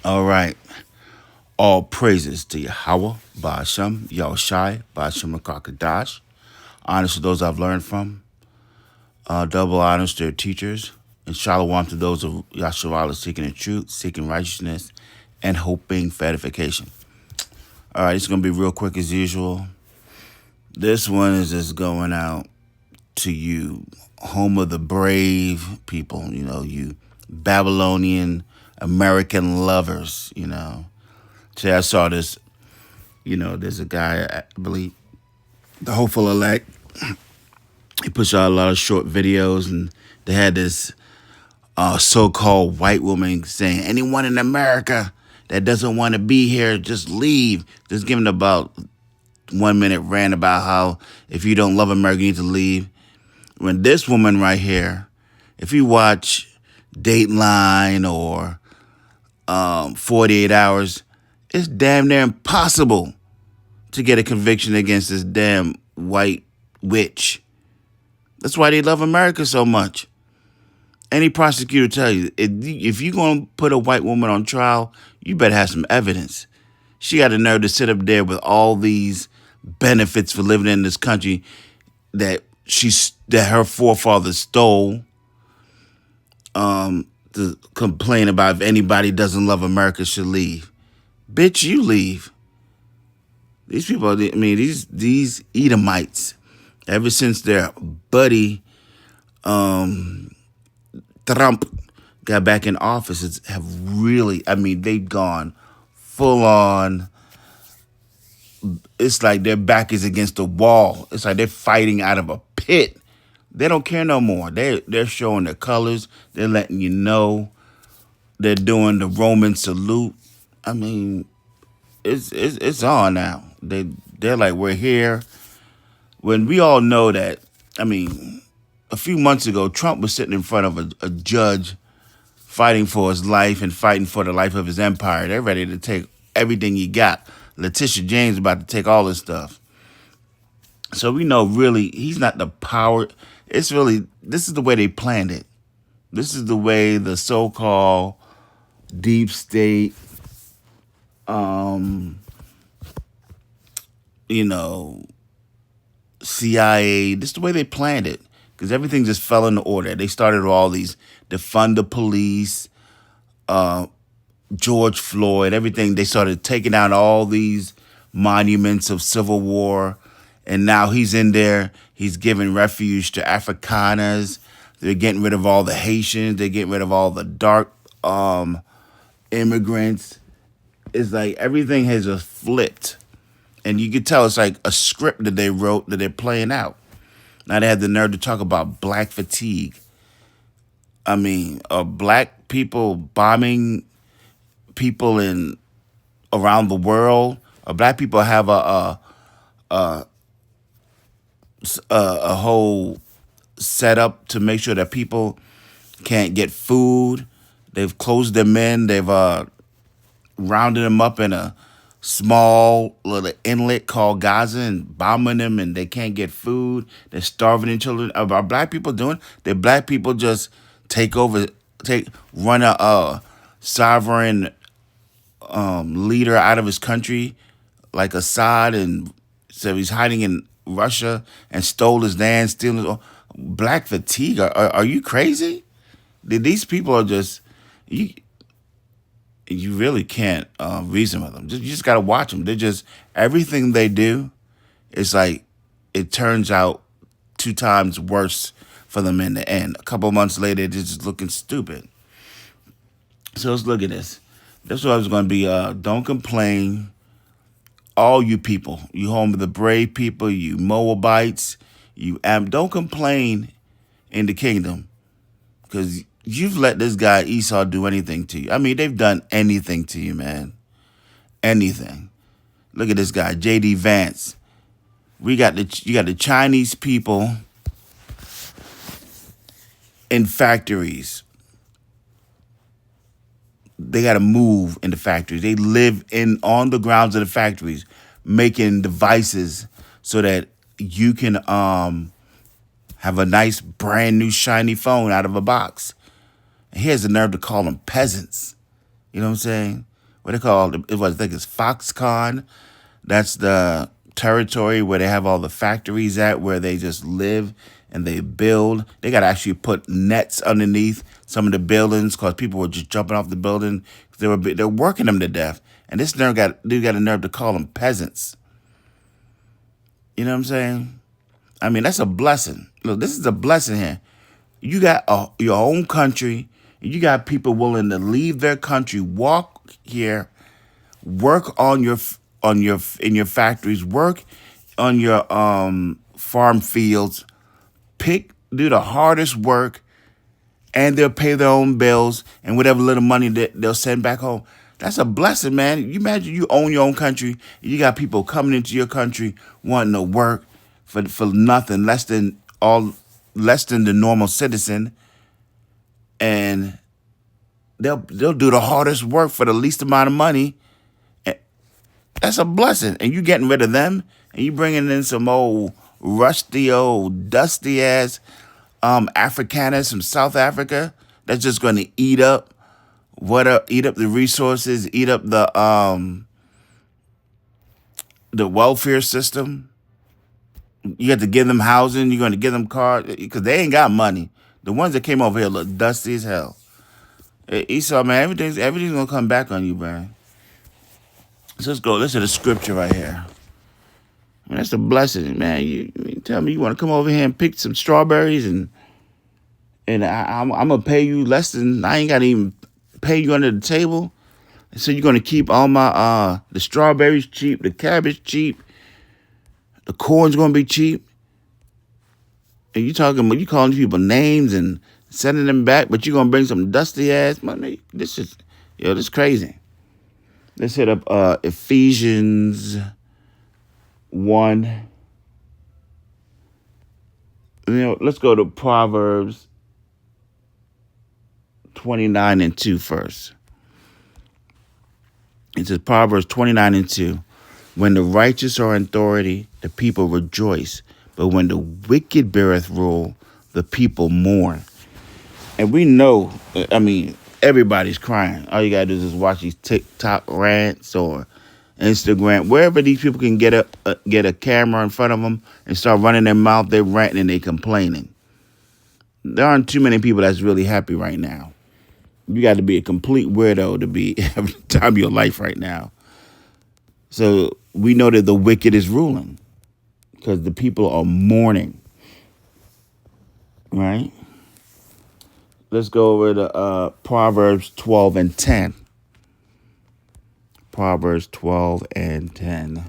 All right. All praises to Yahweh, Ba'ashem, Yahushai, Ba'ashem Rakakadash. Honors to those I've learned from. Double honors to their teachers. And shalom to those of Yasharala seeking the truth, seeking righteousness, and hoping for edification. All right, it's going to be real quick as usual. This one is just going out to you, home of the brave people, you Babylonian American lovers, Today I saw this, there's a guy, I believe, the hopeful elect. He puts out a lot of short videos, and they had this so-called white woman saying, anyone in America that doesn't want to be here, just leave. Just giving about 1 minute rant about how if you don't love America, you need to leave. When this woman right here, if you watch Dateline or 48 Hours, it's damn near impossible to get a conviction against this damn white witch. That's why they love America so much. Any prosecutor tell you, if you're going to put a white woman on trial, you better have some evidence. She got the nerve to sit up there with all these benefits for living in this country that her forefathers stole, to complain about if anybody doesn't love America should leave. Bitch, you leave. These people, I mean, these Edomites, ever since their buddy Trump got back in office, have really, they've gone full on. It's like their back is against the wall. It's like they're fighting out of a pit. They don't care no more. They're showing their colors. They're letting you know. They're doing the Roman salute. I mean, it's on now. They're like, we're here. When we all know that, a few months ago, Trump was sitting in front of a judge fighting for his life and fighting for the life of his empire. They're ready to take everything he got. Letitia James about to take all this stuff. So we know really he's not the power. It's really, this is the way they planned it. This is the way the so-called deep state, CIA, this is the way they planned it. Because everything just fell into order. They started all these defund the police, George Floyd, everything. They started taking out all these monuments of Civil War. And now he's in there. He's giving refuge to Afrikaners. They're getting rid of all the Haitians. They're getting rid of all the dark immigrants. It's like everything has just flipped. And you can tell it's like a script that they wrote that they're playing out. Now they had the nerve to talk about black fatigue. Black people bombing people around the world. Black people have a whole setup to make sure that people can't get food. They've closed them in. They've rounded them up in a small little inlet called Gaza and bombing them, and they can't get food. They're starving their children. Are black people doing? Did black people just run a sovereign leader out of his country like Assad, and so he's hiding in Russia and stole his land, stealing black fatigue? Are you crazy? These people are just you really can't reason with them. You just got to watch them. They're just, everything they do, it's like it turns out 2 times worse for them in the end. A couple months later, they're just looking stupid. So let's look at this. That's what I was going to be. Don't complain. All you people, you home of the brave people, you Moabites, don't complain in the kingdom, because you've let this guy Esau do anything to you. They've done anything to you, man. Anything. Look at this guy, J.D. Vance. You got the Chinese people in factories. They got to move in the factories. They live on the grounds of the factories, making devices so that you can have a nice brand new shiny phone out of a box. And he has the nerve to call them peasants. You know what I'm saying? what they call it was I think it's Foxconn. That's the territory where they have all the factories at, where they just live and they build. They got to actually put nets underneath some of the buildings because people were just jumping off the building. They're working them to death. And this dude got a nerve to call them peasants. You know what I'm saying? I mean, that's a blessing. Look, this is a blessing here. You got your own country. You got people willing to leave their country, walk here, work in your factories, work on your farm fields, do the hardest work, and they'll pay their own bills and whatever little money that they'll send back home. That's a blessing, man. You imagine you own your own country. You got people coming into your country wanting to work for nothing, less than the normal citizen, and they'll do the hardest work for the least amount of money. That's a blessing. And you getting rid of them, and you bringing in some old rusty, old dusty ass Afrikaners from South Africa that's just going to eat up the resources, eat up the welfare system. You have to give them housing. You're going to give them cars because they ain't got money. The ones that came over here look dusty as hell. Esau, man, everything's gonna come back on you, man. So let's go. Listen to the scripture right here. I mean, that's a blessing, man. You tell me you want to come over here and pick some strawberries, and I'm gonna pay you less than I ain't gotta even pay you under the table. So you're gonna keep all my the strawberries cheap, the cabbage cheap, the corn's gonna be cheap. And you calling people names and sending them back, but you're gonna bring some dusty ass money. This is crazy. Let's hit up Ephesians 1. Let's go to Proverbs 29:2 first. It says Proverbs 29:2. When the righteous are in authority, the people rejoice. But when the wicked beareth rule, the people mourn. And we know, I mean, everybody's crying. All you got to do is just watch these TikTok rants or Instagram. Wherever these people can get a camera in front of them and start running their mouth, they're ranting and they're complaining. There aren't too many people that's really happy right now. You got to be a complete weirdo to be having the time of your life right now. So we know that the wicked is ruling because the people are mourning, right? Let's go over to Proverbs 12:10. Proverbs 12:10.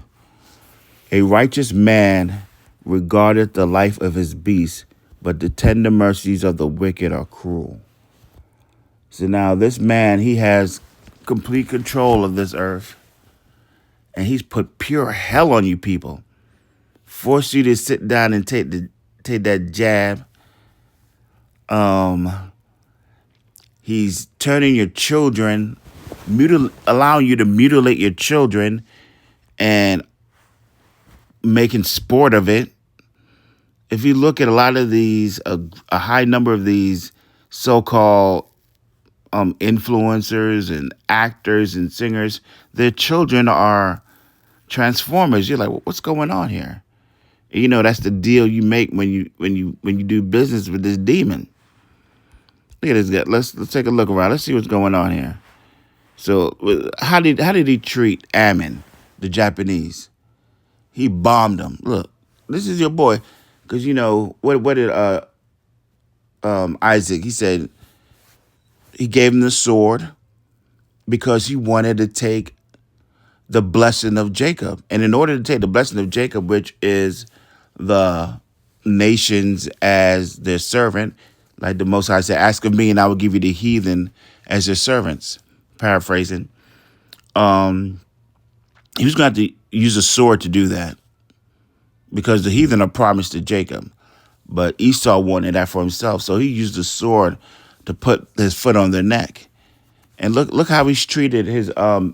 A righteous man regardeth the life of his beast, but the tender mercies of the wicked are cruel. So now this man, he has complete control of this earth. And he's put pure hell on you people. Force you to sit down and take that jab. He's turning your children, allowing you to mutilate your children and making sport of it. If you look at a lot of these, a high number of these so-called influencers and actors and singers, their children are transformers. You're like, what's going on here? You know, that's the deal you make when you do business with this demon. Look at this guy. Let's take a look around. Let's see what's going on here. So, how did he treat Ammon, the Japanese? He bombed them. Look, this is your boy, because you know what did Isaac? He said he gave him the sword because he wanted to take the blessing of Jacob. And in order to take the blessing of Jacob, which is the nations as their servant, like the Most High said, ask of me and I will give you the heathen as your servants. Paraphrasing. He was going to have to use a sword to do that because the heathen are promised to Jacob. But Esau wanted that for himself. So he used the sword to put his foot on their neck. And look how he's treated his people.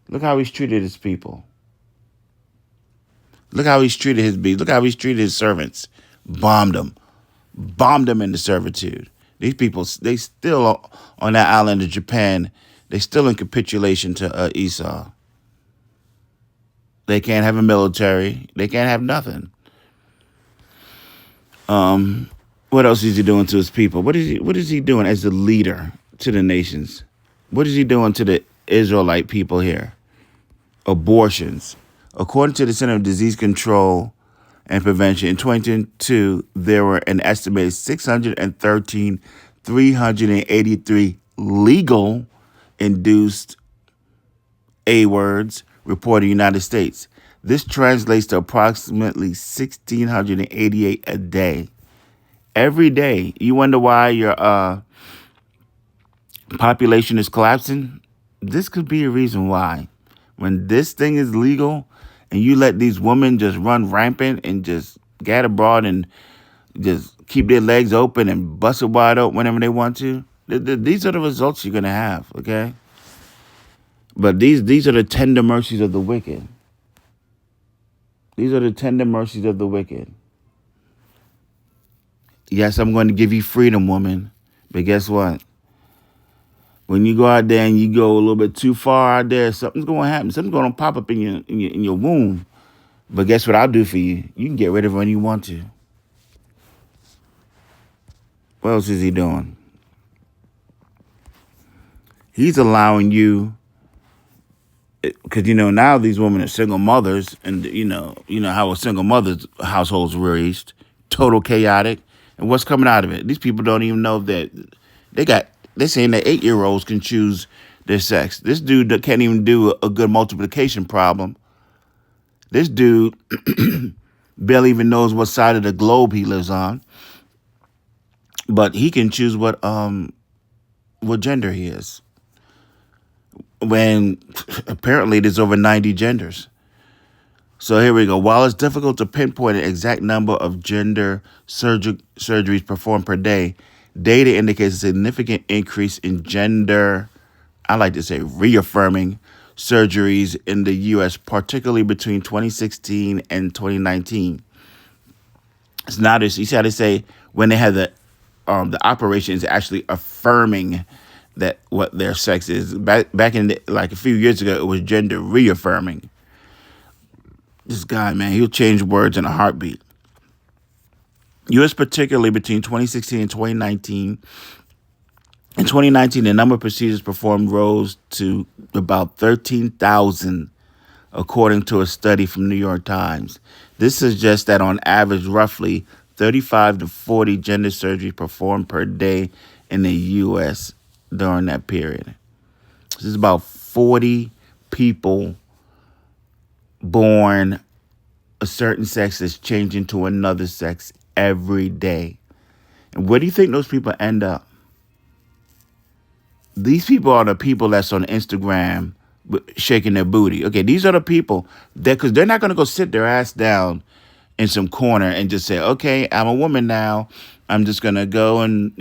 Look how he's treated his beast. Look how he's treated his servants. Bombed them into servitude. These people, they still on that island of Japan. They still in capitulation to Esau. They can't have a military. They can't have nothing. What else is he doing to his people? What is he doing as the leader to the nations? What is he doing to the Israelite people here? Abortions. According to the Center of Disease Control and Prevention, in 2022, there were an estimated 383 legal induced A words reported in the United States. This translates to approximately 1,688 a day. Every day. You wonder why your population is collapsing? This could be a reason why. When this thing is legal and you let these women just run rampant and just get abroad and just keep their legs open and bust it wide open whenever they want to, these are the results you're going to have, okay? But these are the tender mercies of the wicked. These are the tender mercies of the wicked. Yes, I'm going to give you freedom, woman. But guess what? When you go out there and you go a little bit too far out there, something's going to happen. Something's going to pop up in your womb. But guess what I'll do for you? You can get rid of it when you want to. What else is he doing? He's allowing you, because now these women are single mothers, and you know how a single mother's household's raised, total chaotic. And what's coming out of it? These people don't even know that they're saying that 8-year-olds can choose their sex. This dude can't even do a good multiplication problem. This dude barely even knows what side of the globe he lives on, but he can choose what gender he is. When apparently there's over 90 genders. So here we go. While it's difficult to pinpoint an exact number of gender surgeries performed per day, data indicates a significant increase in gender, I like to say reaffirming surgeries in the U.S., particularly between 2016 and 2019. It's not as, you see how they say when they had the operation is actually affirming that what their sex is. Back in like a few years ago, it was gender reaffirming. This guy, man, he'll change words in a heartbeat. U.S. particularly between 2016 and 2019. In 2019, the number of procedures performed rose to about 13,000, according to a study from New York Times. This suggests that on average, roughly 35 to 40 gender surgeries performed per day in the U.S. during that period. This is about 40 people born a certain sex that's changing to another sex every day. And where do you think those people end up? These people are the people that's on Instagram shaking their booty. Okay, these are the people that, because they're not going to go sit their ass down in some corner and just say, okay, I'm a woman now. I'm just going to go and,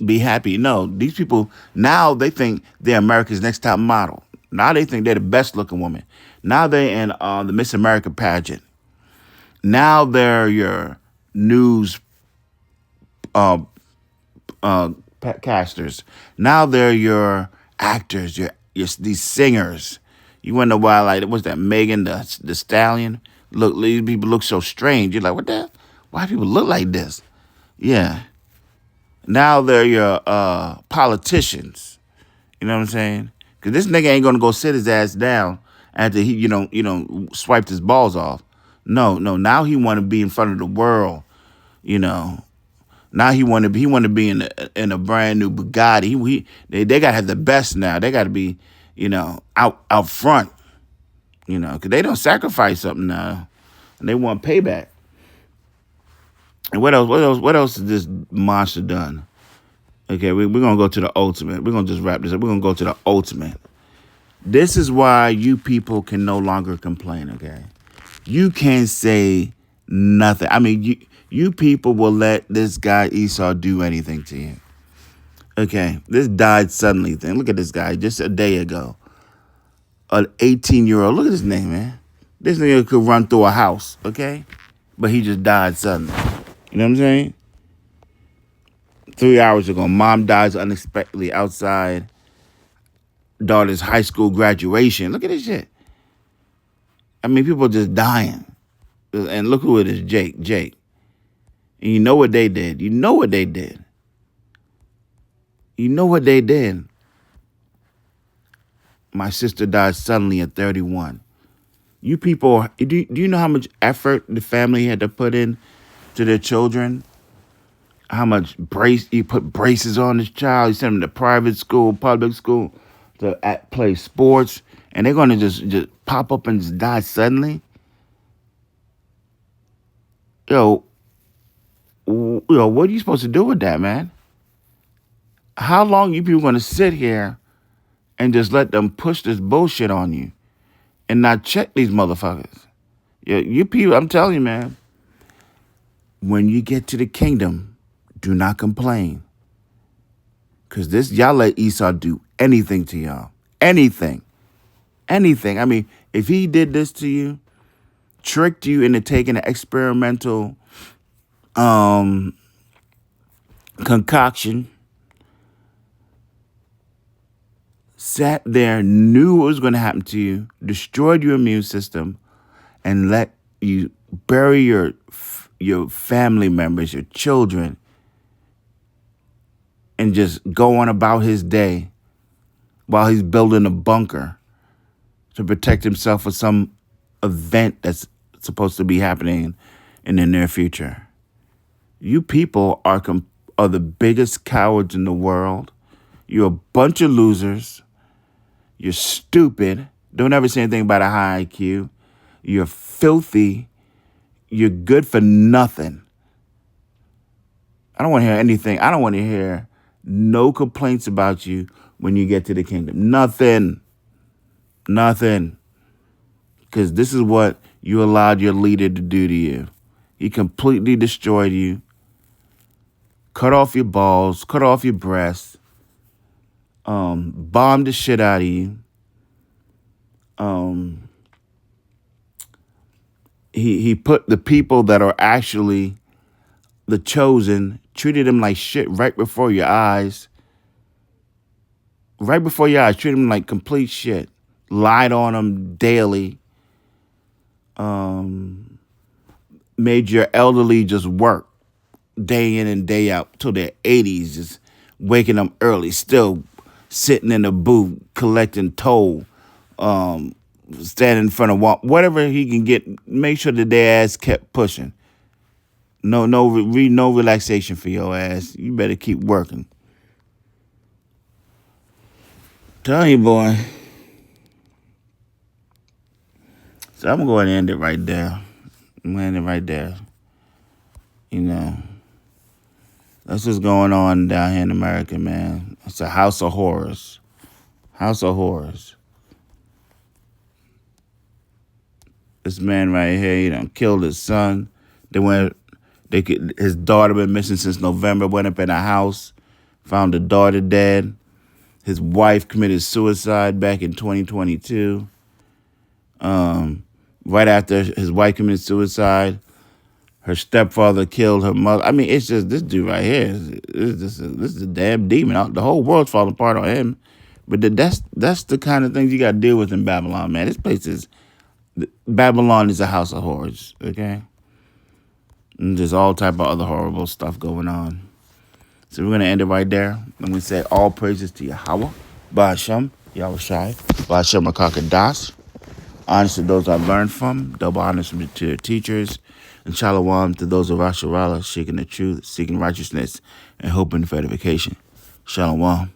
be happy. No, these people, now they think they're America's Next Top Model. Now they think they're the best looking woman. Now they're in the Miss America pageant. Now they're your news casters. Now they're your actors, your these singers. You wonder why, like, what's that, Megan the Stallion? Look, these people look so strange. You're like, what the? Why do people look like this? Yeah. Now they're your politicians. You know what I'm saying? Because this nigga ain't gonna go sit his ass down after he, swiped his balls off. No. Now he want to be in front of the world. Now he want to be in a brand new Bugatti. They gotta have the best now. They gotta be, out front. Because they don't sacrifice something now, and they want payback. And what else has this monster done? Okay, we're gonna go to the ultimate. We're gonna just wrap this up. We're gonna go to the ultimate. This is why you people can no longer complain. Okay, you can't say nothing. I mean, you people will let this guy Esau do anything to you. Okay, this died suddenly thing. Look at this guy just a day ago. An 18-year-old. Look at his name, man. This nigga could run through a house, okay? But he just died suddenly. You know what I'm saying? 3 hours ago, mom dies unexpectedly outside daughter's high school graduation. Look at this shit. I mean, people just dying. And look who it is, Jake. Jake. And you know what they did. You know what they did. You know what they did. My sister died suddenly at 31. You people, do you know how much effort the family had to put in to their children? How much you put braces on this child. You send them to private school, public school, to play sports, and they're gonna just pop up and just die suddenly. Yo, what are you supposed to do with that, man? How long you people gonna sit here and just let them push this bullshit on you and not check these motherfuckers? You people, I'm telling you, man. When you get to the kingdom, do not complain. Because y'all let Esau do anything to y'all. Anything. Anything. I mean, if he did this to you, tricked you into taking an experimental concoction, sat there, knew what was going to happen to you, destroyed your immune system, and let you bury your family members, your children, and just go on about his day while he's building a bunker to protect himself for some event that's supposed to be happening in the near future. You people are the biggest cowards in the world. You're a bunch of losers. You're stupid. Don't ever say anything about a high IQ. You're filthy. You're good for nothing. I don't want to hear anything. I don't want to hear no complaints about you when you get to the kingdom. Nothing. Nothing. Because this is what you allowed your leader to do to you. He completely destroyed you. Cut off your balls. Cut off your breasts. Bombed the shit out of you. He put the people that are actually the chosen, treated them like shit right before your eyes. Right before your eyes, treated them like complete shit. Lied on them daily. Made your elderly just work day in and day out till their 80s, just waking up early, still sitting in the booth collecting toll, standing in front of whatever he can get. Make sure that their ass kept pushing. No relaxation for your ass. You better keep working. Tell you, boy. So I'm going to end it right there. I'm going to end it right there. You know, that's what's going on down here in America, man. It's a house of horrors. House of horrors. This man right here, he done killed his son. His daughter been missing since November. Went up in a house, found the daughter dead. His wife committed suicide back in 2022. Right after his wife committed suicide, her stepfather killed her mother. I mean, it's just this dude right here. This is a damn demon. The whole world's falling apart on him. But that's the kind of things you got to deal with in Babylon, man. Babylon is a house of horrors, okay? And there's all type of other horrible stuff going on. So we're going to end it right there. I'm going to say all praises to Yahweh, Ba'ashem, Yahushai, Ba'ashem Rakakadash. Honors to those I've learned from. Double honors to the teachers. And shalom to those of Asherallah seeking the truth, seeking righteousness, and hoping for edification. Shalom.